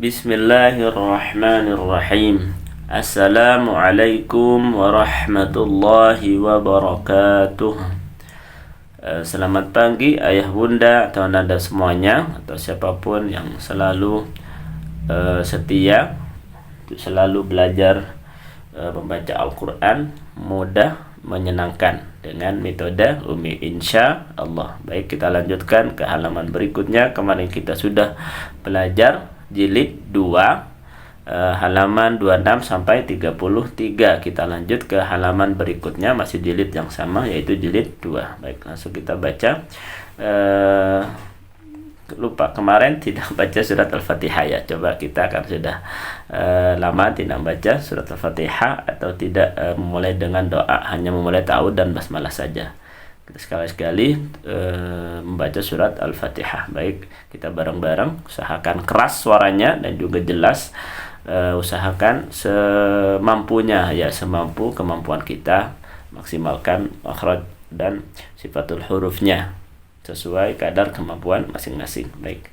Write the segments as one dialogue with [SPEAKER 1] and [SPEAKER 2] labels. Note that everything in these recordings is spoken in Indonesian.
[SPEAKER 1] Bismillahirrahmanirrahim. Assalamualaikum warahmatullahi wabarakatuh. Selamat pagi ayah bunda atau anda semuanya, atau siapapun yang selalu setia untuk selalu belajar membaca Al-Quran mudah, menyenangkan dengan metode Umi insya Allah. Baik, kita lanjutkan ke halaman berikutnya. Kemarin kita sudah belajar jilid 2 halaman 26 sampai 33. Kita lanjut ke halaman berikutnya, masih jilid yang sama, yaitu jilid 2. Baik, langsung kita baca. Lupa kemarin tidak baca surat Al-Fatihah ya. Coba kita kan sudah lama tidak baca surat Al-Fatihah, atau tidak memulai dengan doa, hanya memulai ta'awudz dan basmalah saja. Kita sekali-sekali membaca surat Al-Fatihah. Baik, kita bareng-bareng, usahakan keras suaranya dan juga jelas. Usahakan semampunya ya, semampu kemampuan kita, maksimalkan makhraj dan sifatul hurufnya sesuai kadar kemampuan masing-masing. Baik.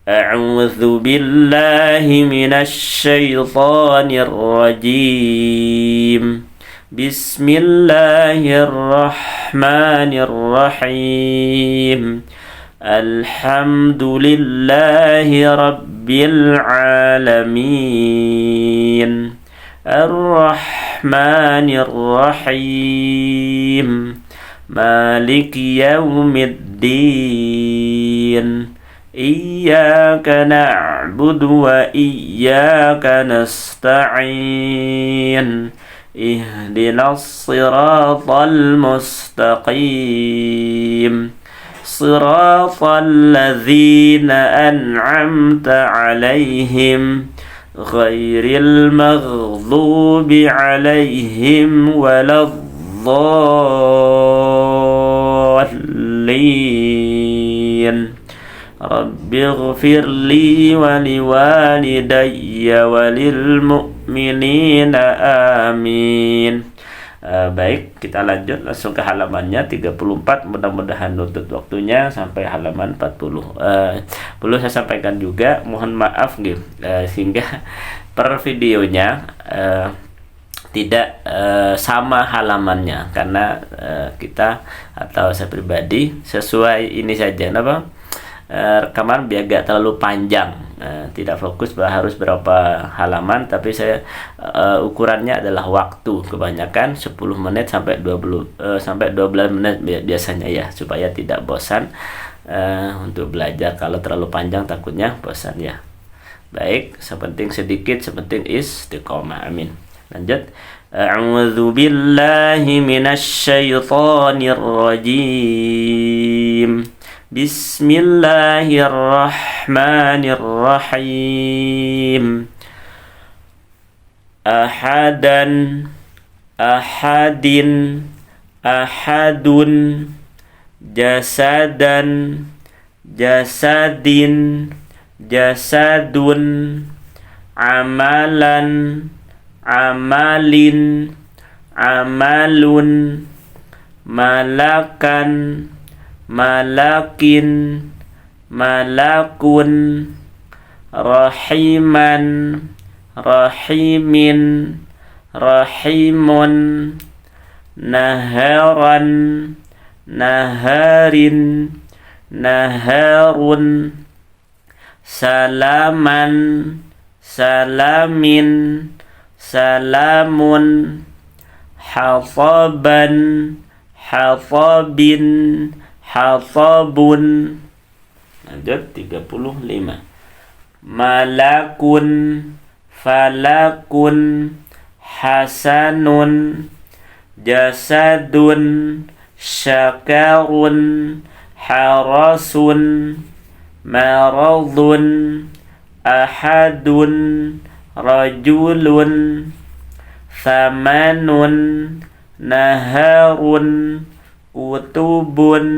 [SPEAKER 1] A'udzu billahi minasy syaithanir rajim. Bismillahirrahmanirrahim. Alhamdulillahi rabbil alamin. Ar-Rahmanir Rahim. Maliki yaumiddin. Iyyaka na'budu wa iyyaka nasta'in. Ihdinas siratal mustaqim. Siratal ladzina an'amta 'alaihim ghairil maghdubi 'alaihim waladdallin. Rabbighfirli wa liwalidayya walil mu'minina amin. Baik, kita lanjut langsung ke halamannya 34. Mudah-mudahan nutut waktunya sampai halaman 40. Perlu saya sampaikan juga, mohon maaf gitu, sehingga per videonya tidak sama halamannya, karena kita atau saya pribadi sesuai ini saja, rekaman biar gak terlalu panjang, tidak fokus bahwa harus berapa halaman, tapi saya ukurannya adalah waktu, kebanyakan 10 menit sampai 12 menit biasanya ya, supaya tidak bosan untuk belajar. Kalau terlalu panjang takutnya bosan ya. Baik, sepenting sedikit, sepenting istiqomah. Amin. Lanjut. A'udzu billahi minasy syaithanir rajim. Bismillahirrahmanirrahim. Ahadan, ahadin, ahadun. Jasadan, jasadin, jasadun. Amalan, amalin, amalun. Malakan, malakin, malakun. Rahiman, rahimin, rahimun. Naharan, naharin, naharun. Salaman, salamin, salamun. Hasaban, hasabin, hasabun. Lanjut 35. Malakun, falakun, hasanun. Jasadun, syakarun, harasun. Maradun, ahadun, rajulun. Thamanun, naharun, kutubun.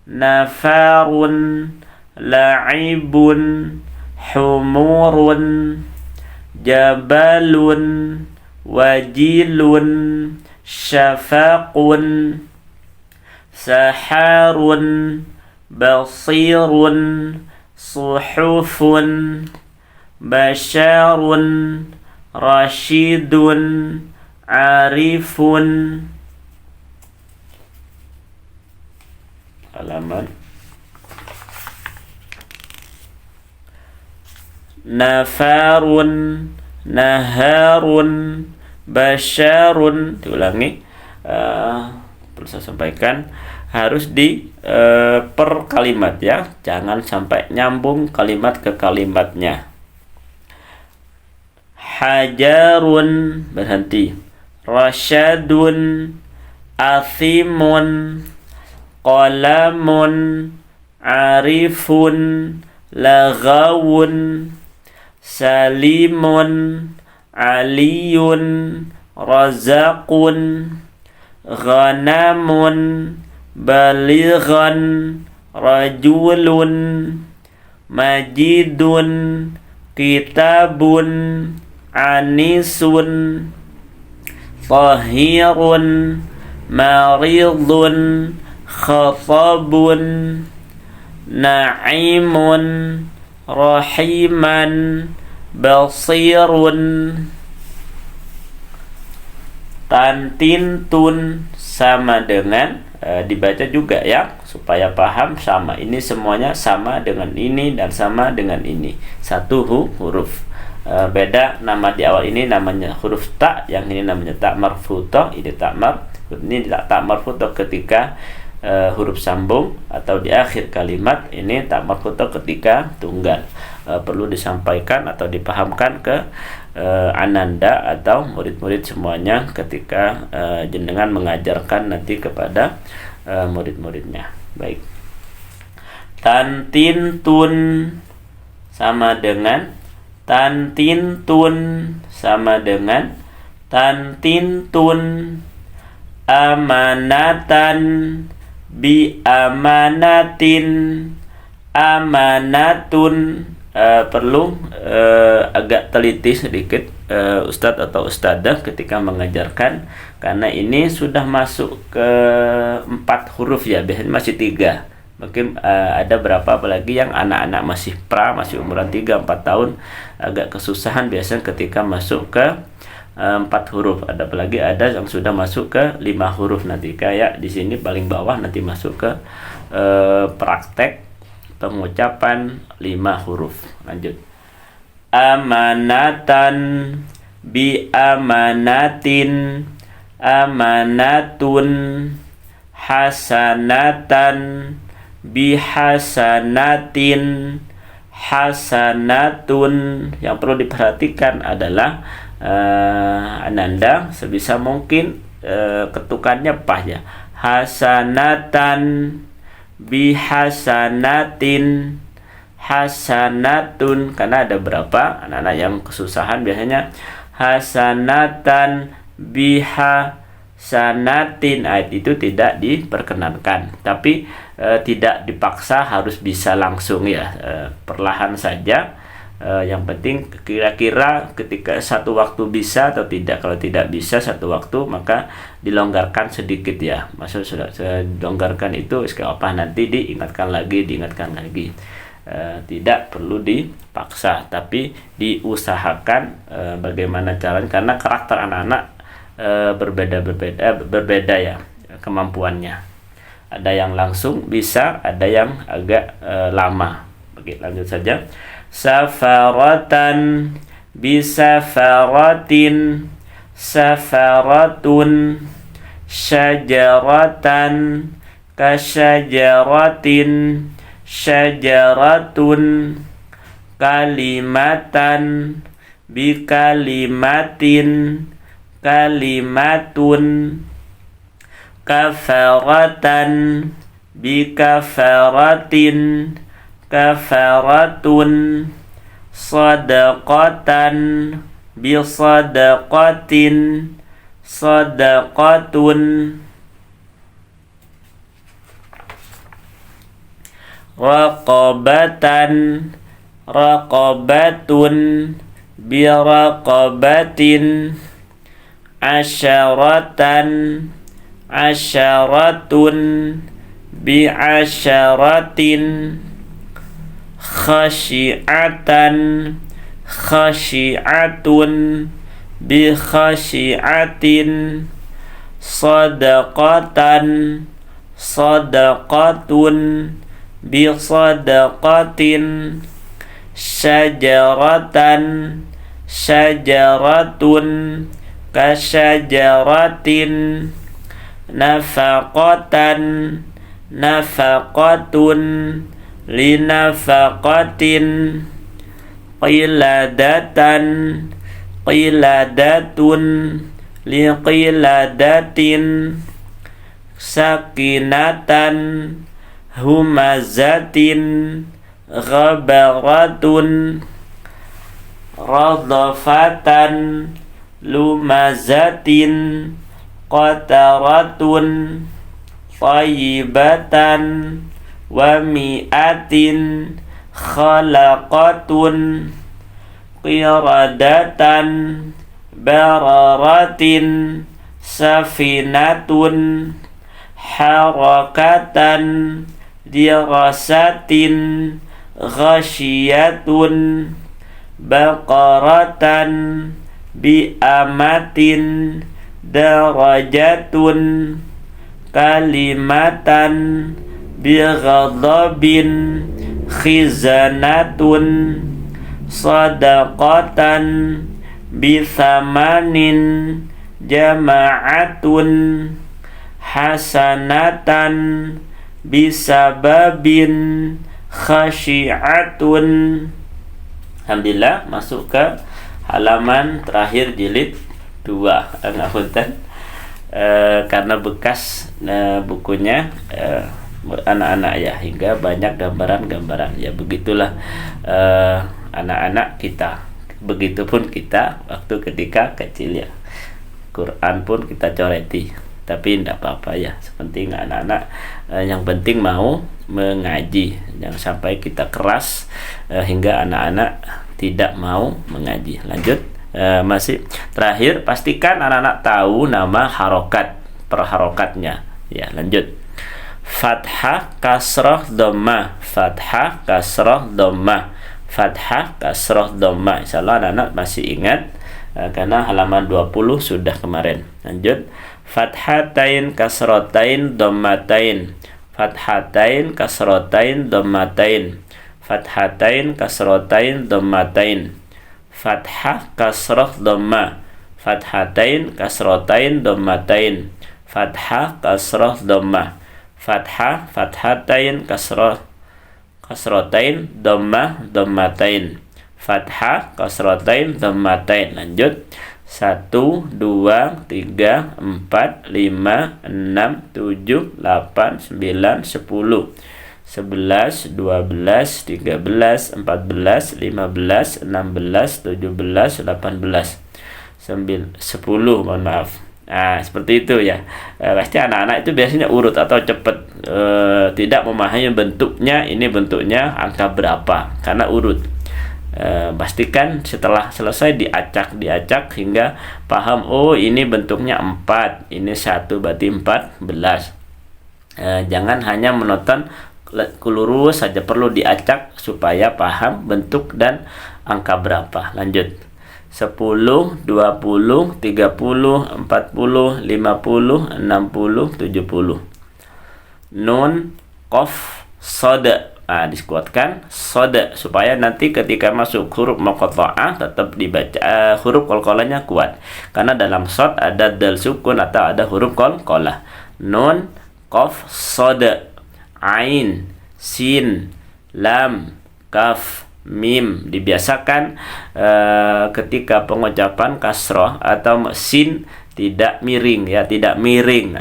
[SPEAKER 1] Nafarun, la'ibun, humurun. Jabalun, wajilun, syafaqun. Saharun, basirun, suhufun. basyarun, rasyidun, arifun. Halaman. Nafarun, naharun, basyarun. Diulangi. Perlu saya sampaikan, harus di per kalimat ya, jangan sampai nyambung kalimat ke kalimatnya. Hajarun, berhenti. Rasyadun, athimun, qalamun, arifun, laghawun, salimun, aliyun, razaqun, ghanamun, balighan, rajulun, majidun, kitabun, anisun, tahirun, maridun, khatabun, na'imun, rahiman, basirun. Tantintun sama dengan dibaca juga ya, supaya paham. Sama, ini semuanya sama dengan ini dan sama dengan ini, satu huruf. Beda nama di awal, ini namanya huruf ta, yang ini namanya ta marfutoh, ini tak marfutoh ketika huruf sambung, atau di akhir kalimat. Ini tak marfutoh ketika tunggal. Perlu disampaikan atau dipahamkan ke ananda atau murid-murid semuanya ketika jenengan mengajarkan nanti kepada murid-muridnya. Baik. Tantintun sama dengan tantintun, sama dengan tantintun. Amanatan, bi amanatin, amanatun. Perlu agak teliti sedikit ustadz atau ustadzah ketika mengajarkan, karena ini sudah masuk ke 4 huruf ya, biasanya masih 3. Mungkin ada berapa, apalagi yang anak-anak masih masih umuran 3-4 tahun, agak kesusahan biasanya ketika masuk ke 4 huruf. Apalagi ada yang sudah masuk ke 5 huruf nanti, kayak di sini paling bawah nanti masuk ke praktek pengucapan 5 huruf. Lanjut. Amanatan, bi amanatin, amanatun, hasanatan, bi hasanatin, hasanatun. Yang perlu diperhatikan adalah ananda sebisa mungkin ketukannya pas ya. Hasanatan, bihasanatin, hasanatun. Karena ada berapa anak-anak yang kesusahan, biasanya hasanatan, bihasanatin. Itu tidak diperkenankan, tapi tidak dipaksa harus bisa langsung ya, perlahan saja. Yang penting kira-kira ketika satu waktu bisa atau tidak. Kalau tidak bisa satu waktu, maka dilonggarkan sedikit ya. Maksud sudah dilonggarkan itu apa, nanti diingatkan lagi. Tidak perlu dipaksa, tapi diusahakan bagaimana caranya, karena karakter anak-anak berbeda ya kemampuannya. Ada yang langsung bisa, ada yang agak lama. Oke, lanjut saja. Safaratan, bisafaratin, safaratun, syajaratan, kasyajaratin, syajaratun, kalimatan, bikalimatin, kalimatun, kafaratan, bikafaratin, kafaratun, sadaqatan, bisadaqatin, sadaqatun, raqabatan, raqabatun, biraqabatin, asyaratan, asyaratun, bi'asyaratin, khasyiatan, khasyi'atun bi khasyi'atin, sadaqatan sadaqatun bi sadaqatin, syajaratan syajaratun kasyajaratin, nafaqatan nafaqatun linafaqatin, qiladatan qiladatun liqiladatin, sakinatan humazatin ghabaratun, radafatan lumazatin qataratun, tayyibatan wa mi'atin khalaqatun, qiradatan bararatin safinatun, harakatan dirasatin ghasyiyatun, baqaratan bi'amatin darajatun, kalimatan bighadabin khizanatun, sadaqatan bithamanin jama'atun, hasanatan bisababin khasyi'atun. Alhamdulillah, masuk ke halaman terakhir jilid 2. Ngapunten, karena bekas bukunya anak-anak ya, hingga banyak gambaran-gambaran ya. Begitulah anak-anak kita, begitupun kita waktu ketika kecil ya. Quran pun kita coreti, tapi tidak apa-apa ya, sepenting anak-anak yang penting mau mengaji. Jangan sampai kita keras hingga anak-anak tidak mau mengaji. Lanjut, masih terakhir, pastikan anak-anak tahu nama harokat per harokatnya ya. Lanjut, fathah kasrah dhammah, fathah kasrah dhammah, fathah kasrah dhammah. Insyaallah anak-anak masih ingat karena halaman 20 sudah kemarin. Lanjut, fathatain kasratain dhammatain, fathatain kasratain dhammatain, fathatain kasratain dhammatain, fathah kasrah dhammah, fathatain kasratain dhammatain, fathah kasrah dhammah, fathah fathatain kasratain dhammah dhammatain, fathah kasratain dhammatain. Lanjut, 1, 2, 3, 4, 5, 6, 7, 8, 9, 10, 11, 12, 13, 14, 15, 16, 17, 18, 10, mohon maaf. Nah, seperti itu ya. Pasti anak-anak itu biasanya urut atau cepat, tidak memahami bentuknya, ini bentuknya angka berapa, karena urut. Pastikan setelah selesai diacak hingga paham, oh ini bentuknya 4, ini 1 berarti 14. Jangan hanya menonton lurus saja, perlu diacak supaya paham bentuk dan angka berapa. Lanjut, 10, 20, 30, 40, 50, 60, 70. Nun, qaf, shad. Dikuatkan soda supaya nanti ketika masuk huruf muqatta'ah tetap dibaca huruf qalqalahnya kuat, karena dalam shad ada dal sukun atau ada huruf qalqalah. Nun, qaf, soda, ain, sin, lam, kaf, mim. Dibiasakan ketika pengucapan kasroh atau sin tidak miring ya, tidak miring,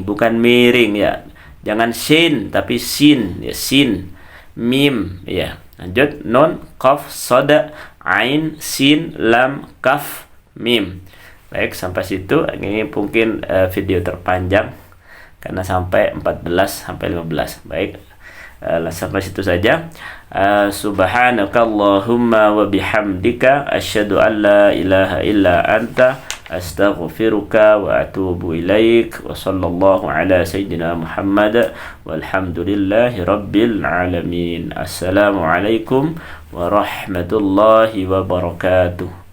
[SPEAKER 1] bukan miring ya. Jangan sin tapi sin ya, sin, mim ya. Lanjut, nun, qaf, soda, ain, sin, lam, kaf, mim. Baik, sampai situ. Ini mungkin video terpanjang karena sampai 14 sampai 15. Baik, sampai situ saja. Subhanakallahumma wa bihamdika asyhadu an la ilaha illa anta astaghfiruka wa atubu ilaik. Wa sallallahu ala sayyidina Muhammad walhamdulillahi rabbil alamin. Assalamualaikum warahmatullahi wabarakatuh.